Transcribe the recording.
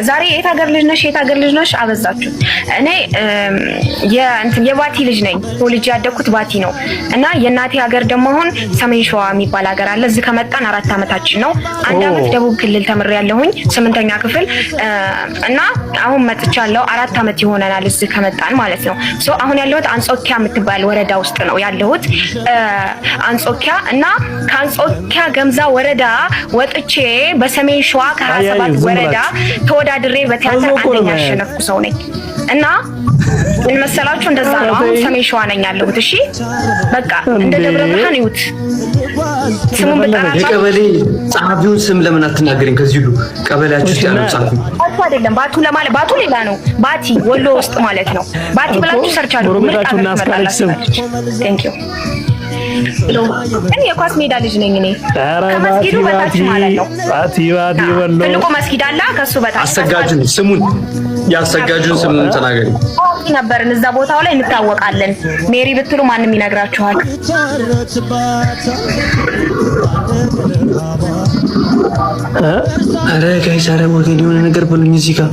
ዛሬ የት ሀገር ልጅ ነሽ አበዛችሁ። እኔ የባቲ ልጅ ነኝ። ልጅ ያደኩት ባቲ ነው እና የእናቴ ሀገር ደግሞ አሁን ሰሜን ሸዋ የሚባል ሀገር አለ። እዚህ ከመጣን 4 ዓመታችን ነው። 1 ዓመት ደቡብ ክልል ተምሬያለሁኝ 8ኛ ክፍል እና አሁን መጥቻለሁ። 4 ዓመት ይሆነናል እዚህ ከመጣን ማለት ነው። ሶ አሁን ያለሁት አንጾኪያ የምትባል ወረዳ ውስጥ ነው ያለሁት። አንጾኪያ እና ከአንጾኪያ ገምዛ ወረዳ ወጥቼ በሰሜን ሸዋ ከ27 ወረዳ ተወዳድሬ በቲያትር አንደኛ ያሸነፍኩ ሰው ነኝ እና ምን መሰላችሁ እንደዛ ነው። አሁን ሰሜን ሸዋ ነኝ ያለሁት። እሺ በቃ እንደ ደብረ ብርሃን ይሁት ስሙን በጣራችሁ የቀበሌ ጸሐፊውን ስም ለምን አትናገሪኝ? ከዚህ ሁሉ ቀበሌያችሁ ውስጥ ያለው ጸሐፊ ባቱ አይደለም። ባቱ ለማለት ባቱ ሌላ ነው። ባቲ ወሎ ውስጥ ማለት ነው። ባቲ ብላችሁ ሰርች አድርጉ። ምርጫችሁና አስካለችም። ቴንክ ዩ እኔ የኳስ ሜዳ ልጅ ነኝ። እኔ ከመስጊዱ በታች ማለት ነው። ባቲ ወሎ ትልቁ መስጊድ አለ፣ ከሱ በታች አሰጋጁን ስሙን ያሰጋጁን ስም ተናገሪ ነበርን። እዛ ቦታው ላይ እንታወቃለን። ሜሪ ብትሉ ማንም ይነግራችኋል። አረ ጋይስ፣ አረ ወገን የሆነ ነገር በሉኝ እዚህ ጋር